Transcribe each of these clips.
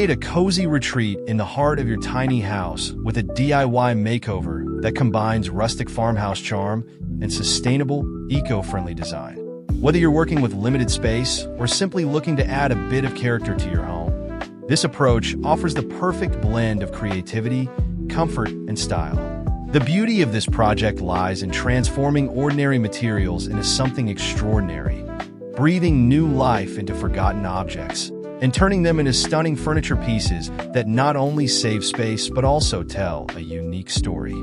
Create a cozy retreat in the heart of your tiny house with a DIY makeover that combines rustic farmhouse charm and sustainable, eco-friendly design. Whether you're working with limited space or simply looking to add a bit of character to your home, this approach offers the perfect blend of creativity, comfort, and style. The beauty of this project lies in transforming ordinary materials into something extraordinary, breathing new life into forgotten objects, and turning them into stunning furniture pieces that not only save space but also tell a unique story.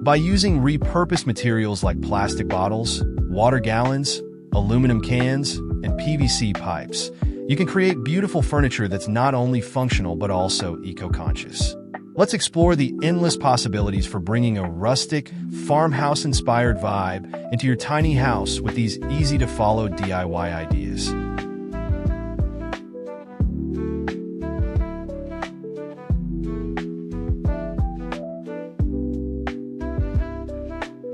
By using repurposed materials like plastic bottles, water gallons, aluminum cans, and PVC pipes, you can create beautiful furniture that's not only functional but also eco-conscious. Let's explore the endless possibilities for bringing a rustic, farmhouse-inspired vibe into your tiny house with these easy-to-follow DIY ideas.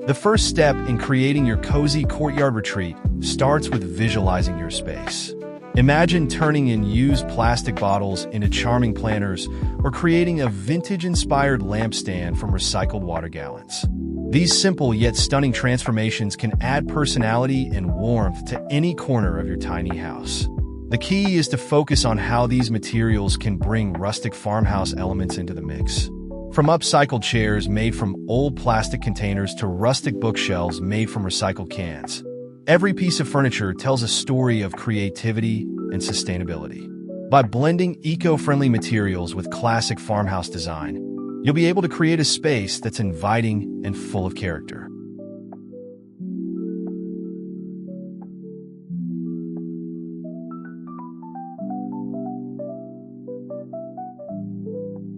The first step in creating your cozy courtyard retreat starts with visualizing your space. Imagine turning in used plastic bottles into charming planters or creating a vintage-inspired lampstand from recycled water gallons. These simple yet stunning transformations can add personality and warmth to any corner of your tiny house. The key is to focus on how these materials can bring rustic farmhouse elements into the mix. From upcycled chairs made from old plastic containers to rustic bookshelves made from recycled cans, every piece of furniture tells a story of creativity and sustainability. By blending eco-friendly materials with classic farmhouse design, you'll be able to create a space that's inviting and full of character.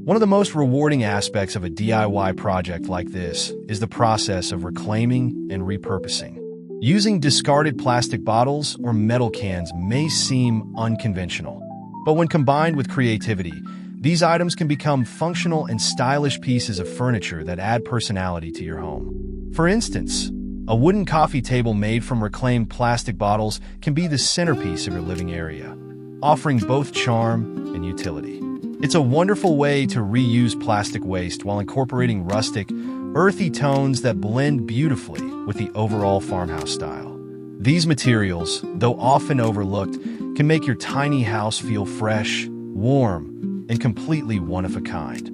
One of the most rewarding aspects of a DIY project like this is the process of reclaiming and repurposing. Using discarded plastic bottles or metal cans may seem unconventional, but when combined with creativity, these items can become functional and stylish pieces of furniture that add personality to your home. For instance, a wooden coffee table made from reclaimed plastic bottles can be the centerpiece of your living area, offering both charm and utility. It's a wonderful way to reuse plastic waste while incorporating rustic, earthy tones that blend beautifully with the overall farmhouse style. These materials, though often overlooked, can make your tiny house feel fresh, warm, and completely one of a kind.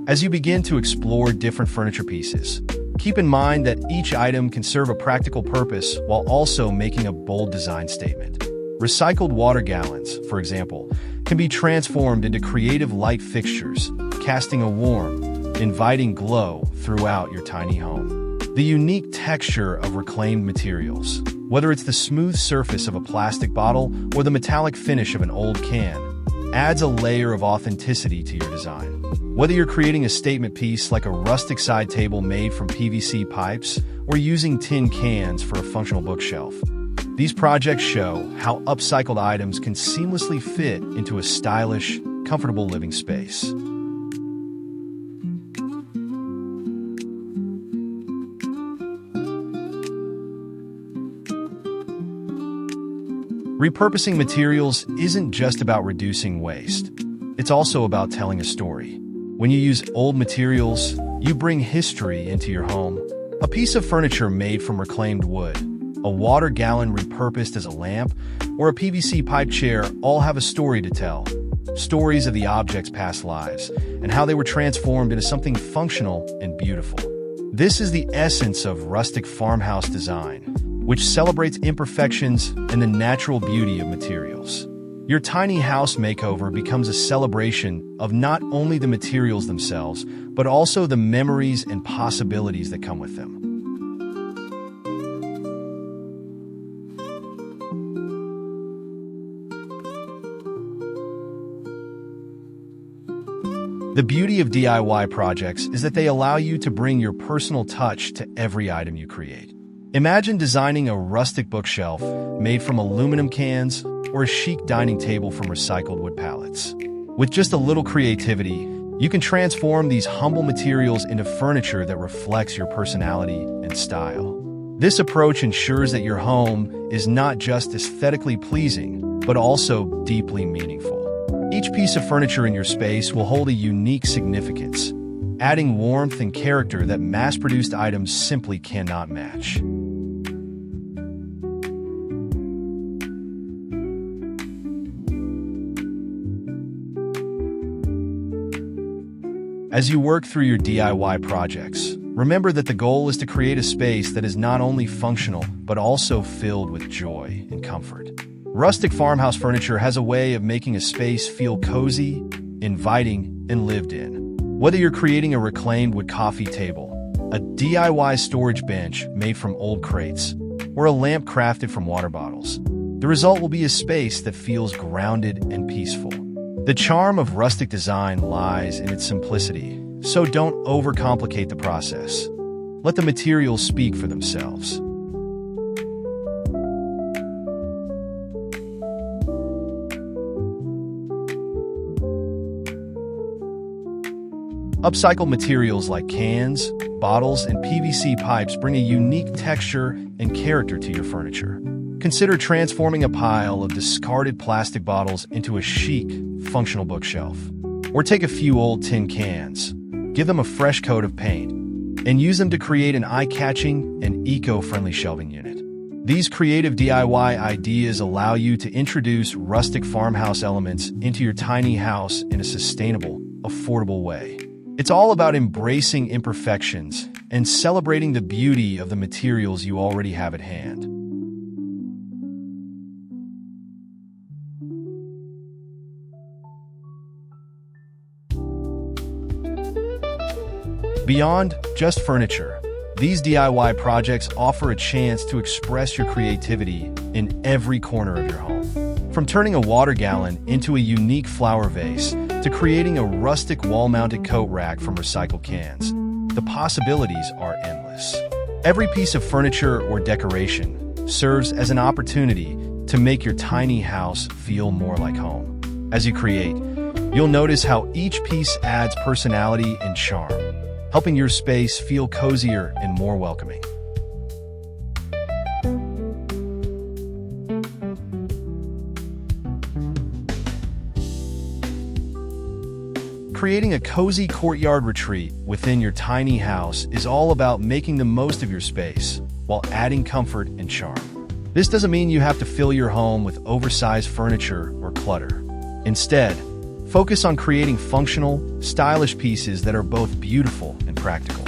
As you begin to explore different furniture pieces, keep in mind that each item can serve a practical purpose while also making a bold design statement. Recycled water gallons, for example, can be transformed into creative light fixtures, casting a warm, inviting glow throughout your tiny home. The unique texture of reclaimed materials, whether it's the smooth surface of a plastic bottle or the metallic finish of an old can, adds a layer of authenticity to your design. Whether you're creating a statement piece like a rustic side table made from PVC pipes or using tin cans for a functional bookshelf, these projects show how upcycled items can seamlessly fit into a stylish, comfortable living space. Repurposing materials isn't just about reducing waste. It's also about telling a story. When you use old materials, you bring history into your home. A piece of furniture made from reclaimed wood, a water gallon repurposed as a lamp, or a PVC pipe chair all have a story to tell. Stories of the object's past lives and how they were transformed into something functional and beautiful. This is the essence of rustic farmhouse design, which celebrates imperfections and the natural beauty of materials. Your tiny house makeover becomes a celebration of not only the materials themselves, but also the memories and possibilities that come with them. The beauty of DIY projects is that they allow you to bring your personal touch to every item you create. Imagine designing a rustic bookshelf made from aluminum cans or a chic dining table from recycled wood pallets. With just a little creativity, You can transform these humble materials into furniture that reflects your personality and style. This approach ensures that your home is not just aesthetically pleasing, but also deeply meaningful. Each piece of furniture in your space will hold a unique significance, adding warmth and character that mass-produced items simply cannot match. As you work through your DIY projects, remember that the goal is to create a space that is not only functional, but also filled with joy and comfort. Rustic farmhouse furniture has a way of making a space feel cozy, inviting, and lived in. Whether you're creating a reclaimed wood coffee table, a DIY storage bench made from old crates, or a lamp crafted from water bottles, the result will be a space that feels grounded and peaceful. The charm of rustic design lies in its simplicity, so don't overcomplicate the process. Let the materials speak for themselves. Upcycled materials like cans, bottles, and PVC pipes bring a unique texture and character to your furniture. Consider transforming a pile of discarded plastic bottles into a chic, functional bookshelf. Or take a few old tin cans, give them a fresh coat of paint, and use them to create an eye-catching and eco-friendly shelving unit. These creative DIY ideas allow you to introduce rustic farmhouse elements into your tiny house in a sustainable, affordable way. It's all about embracing imperfections and celebrating the beauty of the materials you already have at hand. Beyond just furniture, these DIY projects offer a chance to express your creativity in every corner of your home. From turning a water gallon into a unique flower vase to creating a rustic wall-mounted coat rack from recycled cans, the possibilities are endless. Every piece of furniture or decoration serves as an opportunity to make your tiny house feel more like home. As you create, you'll notice how each piece adds personality and charm, helping your space feel cozier and more welcoming. Creating a cozy courtyard retreat within your tiny house is all about making the most of your space while adding comfort and charm. This doesn't mean you have to fill your home with oversized furniture or clutter. Instead, focus on creating functional, stylish pieces that are both beautiful and practical.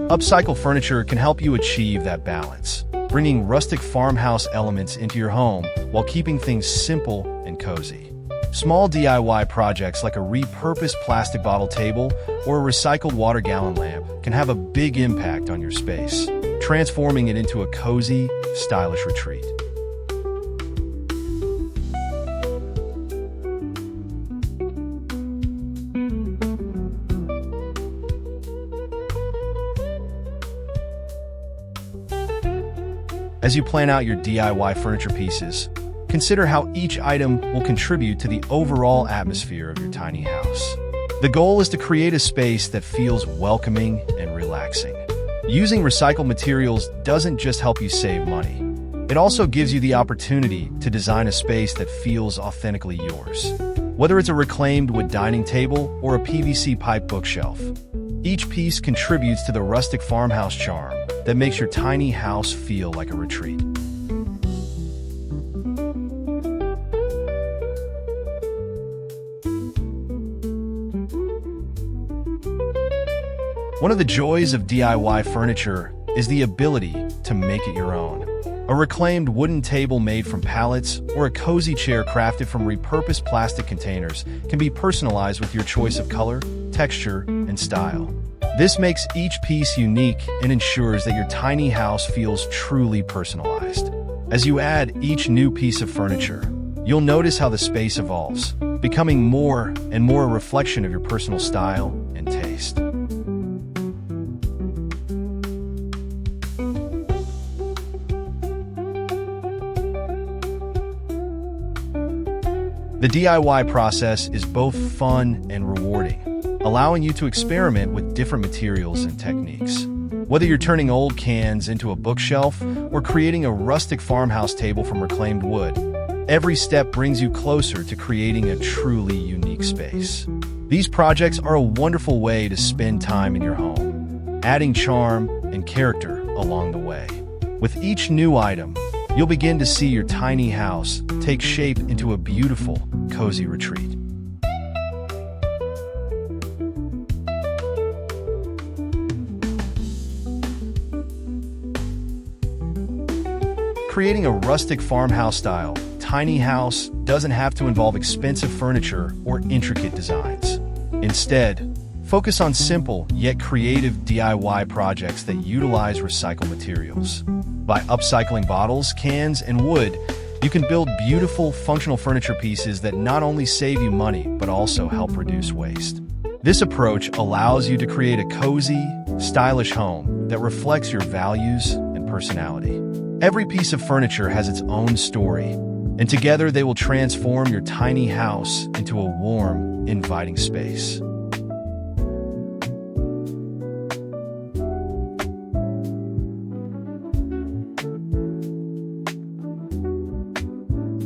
Upcycle furniture can help you achieve that balance, bringing rustic farmhouse elements into your home while keeping things simple and cozy. Small DIY projects like a repurposed plastic bottle table or a recycled water gallon lamp can have a big impact on your space, transforming it into a cozy, stylish retreat. As you plan out your DIY furniture pieces, consider how each item will contribute to the overall atmosphere of your tiny house. The goal is to create a space that feels welcoming and relaxing. Using recycled materials doesn't just help you save money. It also gives you the opportunity to design a space that feels authentically yours. Whether it's a reclaimed wood dining table or a PVC pipe bookshelf, each piece contributes to the rustic farmhouse charm that makes your tiny house feel like a retreat. One of the joys of DIY furniture is the ability to make it your own. A reclaimed wooden table made from pallets or a cozy chair crafted from repurposed plastic containers can be personalized with your choice of color, texture, and style. This makes each piece unique and ensures that your tiny house feels truly personalized. As you add each new piece of furniture, you'll notice how the space evolves, becoming more and more a reflection of your personal style and taste. The DIY process is both fun and rewarding. allowing you to experiment with different materials and techniques. Whether you're turning old cans into a bookshelf or creating a rustic farmhouse table from reclaimed wood, every step brings you closer to creating a truly unique space. These projects are a wonderful way to spend time in your home, adding charm and character along the way. With each new item, you'll begin to see your tiny house take shape into a beautiful, cozy retreat. Creating a rustic farmhouse-style tiny house doesn't have to involve expensive furniture or intricate designs. Instead, focus on simple yet creative DIY projects that utilize recycled materials. By upcycling bottles, cans, and wood, you can build beautiful, functional furniture pieces that not only save you money, but also help reduce waste. This approach allows you to create a cozy, stylish home that reflects your values and personality. Every piece of furniture has its own story, and together they will transform your tiny house into a warm, inviting space.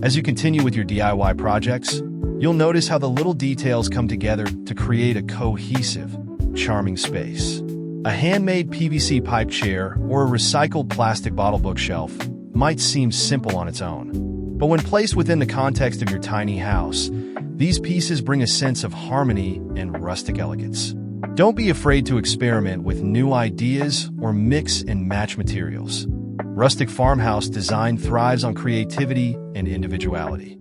As you continue with your DIY projects, you'll notice how the little details come together to create a cohesive, charming space. A handmade PVC pipe chair or a recycled plastic bottle bookshelf might seem simple on its own, but when placed within the context of your tiny house, these pieces bring a sense of harmony and rustic elegance. Don't be afraid to experiment with new ideas or mix and match materials. Rustic farmhouse design thrives on creativity and individuality.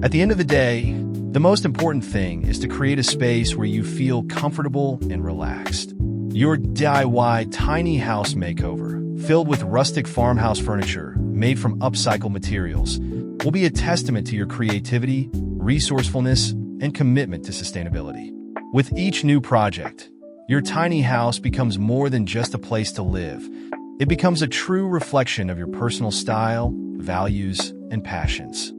At the end of the day, the most important thing is to create a space where you feel comfortable and relaxed. Your DIY tiny house makeover, filled with rustic farmhouse furniture made from upcycled materials, will be a testament to your creativity, resourcefulness, and commitment to sustainability. With each new project, your tiny house becomes more than just a place to live. It becomes a true reflection of your personal style, values, and passions.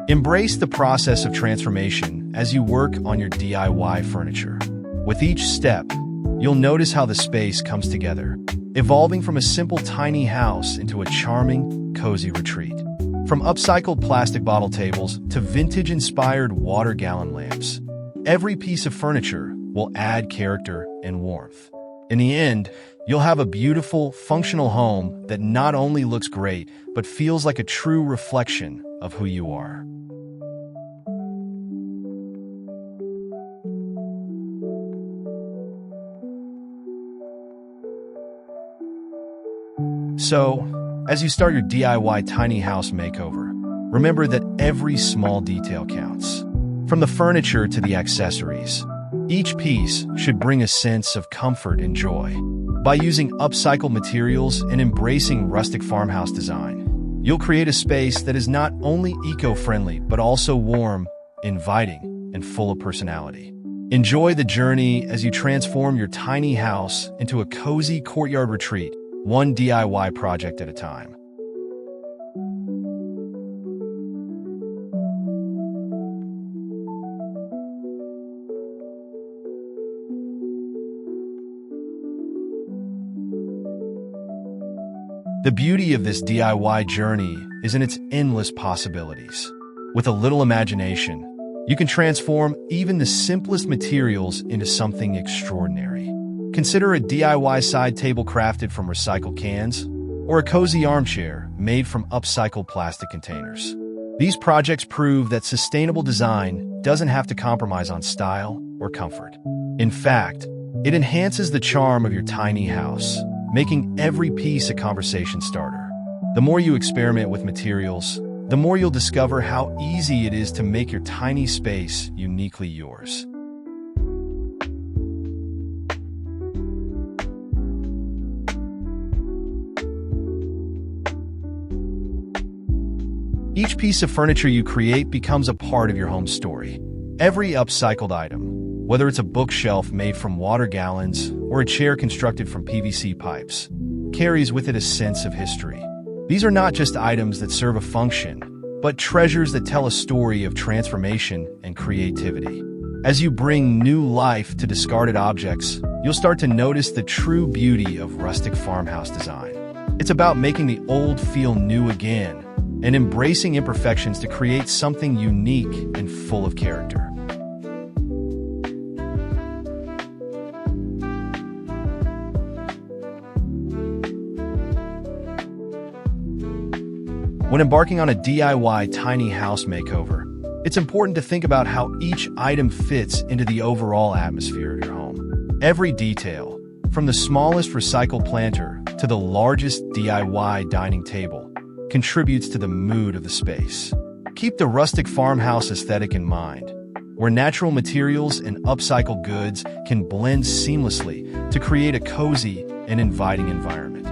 Embrace the process of transformation as you work on your DIY furniture. With each step, you'll notice how the space comes together, evolving from a simple tiny house into a charming, cozy retreat. From upcycled plastic bottle tables to vintage-inspired water gallon lamps, every piece of furniture will add character and warmth. In the end, you'll have a beautiful, functional home that not only looks great, but feels like a true reflection of who you are. So, as you start your DIY tiny house makeover, remember that every small detail counts. From the furniture to the accessories, each piece should bring a sense of comfort and joy. By using upcycled materials and embracing rustic farmhouse design, you'll create a space that is not only eco-friendly, but also warm, inviting, and full of personality. Enjoy the journey as you transform your tiny house into a cozy courtyard retreat, one DIY project at a time. The beauty of this DIY journey is in its endless possibilities. With a little imagination, you can transform even the simplest materials into something extraordinary. Consider a DIY side table crafted from recycled cans, or a cozy armchair made from upcycled plastic containers. These projects prove that sustainable design doesn't have to compromise on style or comfort. In fact, it enhances the charm of your tiny house, making every piece a conversation starter. The more you experiment with materials, the more you'll discover how easy it is to make your tiny space uniquely yours. Each piece of furniture you create becomes a part of your home story. Every upcycled item, whether it's a bookshelf made from water gallons or a chair constructed from PVC pipes, carries with it a sense of history. These are not just items that serve a function, but treasures that tell a story of transformation and creativity. As you bring new life to discarded objects, you'll start to notice the true beauty of rustic farmhouse design. It's about making the old feel new again and embracing imperfections to create something unique and full of character. When embarking on a DIY tiny house makeover, it's important to think about how each item fits into the overall atmosphere of your home. Every detail, from the smallest recycled planter to the largest DIY dining table, contributes to the mood of the space. Keep the rustic farmhouse aesthetic in mind, where natural materials and upcycled goods can blend seamlessly to create a cozy and inviting environment.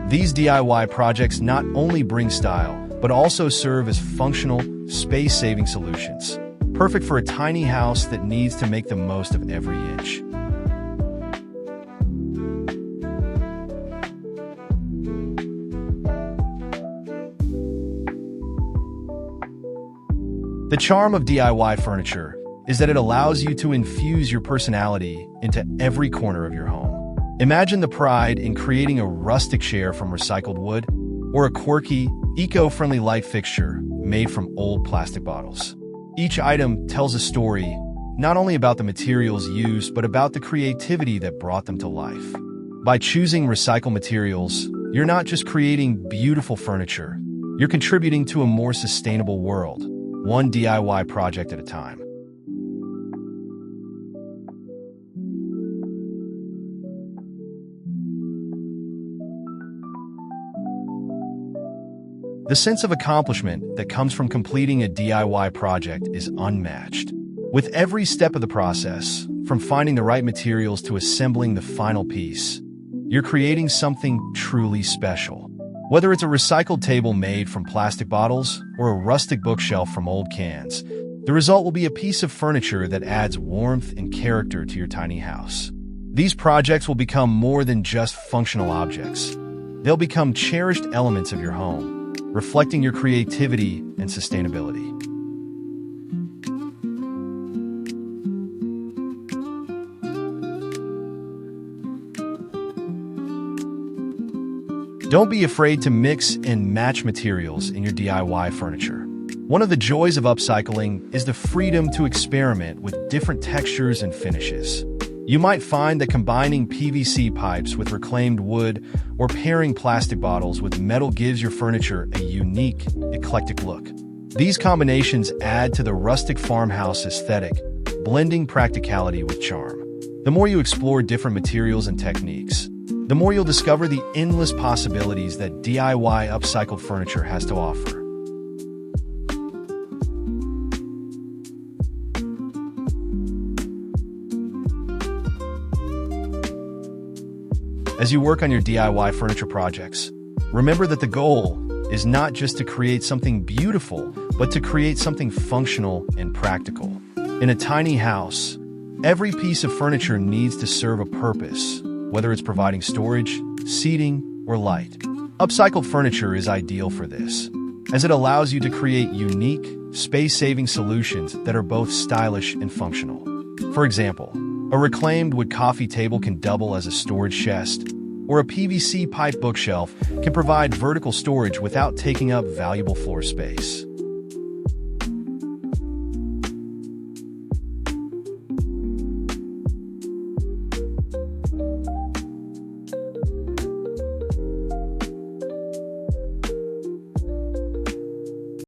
These DIY projects not only bring style, but also serve as functional, space-saving solutions, perfect for a tiny house that needs to make the most of every inch. The charm of DIY furniture is that it allows you to infuse your personality into every corner of your home. Imagine the pride in creating a rustic chair from recycled wood, or a quirky, eco-friendly light fixture made from old plastic bottles. Each item tells a story, not only about the materials used, but about the creativity that brought them to life. By choosing recycled materials, you're not just creating beautiful furniture, you're contributing to a more sustainable world, one DIY project at a time. The sense of accomplishment that comes from completing a DIY project is unmatched. With every step of the process, from finding the right materials to assembling the final piece, you're creating something truly special. Whether it's a recycled table made from plastic bottles or a rustic bookshelf from old cans, the result will be a piece of furniture that adds warmth and character to your tiny house. These projects will become more than just functional objects. They'll become cherished elements of your home, reflecting your creativity and sustainability. Don't be afraid to mix and match materials in your DIY furniture. One of the joys of upcycling is the freedom to experiment with different textures and finishes. You might find that combining PVC pipes with reclaimed wood or pairing plastic bottles with metal gives your furniture a unique, eclectic look. These combinations add to the rustic farmhouse aesthetic, blending practicality with charm. The more you explore different materials and techniques, the more you'll discover the endless possibilities that DIY upcycled furniture has to offer. As you work on your DIY furniture projects, remember that the goal is not just to create something beautiful, but to create something functional and practical. In a tiny house, every piece of furniture needs to serve a purpose, whether it's providing storage, seating, or light. Upcycled furniture is ideal for this, as it allows you to create unique, space-saving solutions that are both stylish and functional. For example, a reclaimed wood coffee table can double as a storage chest, or a PVC pipe bookshelf can provide vertical storage without taking up valuable floor space.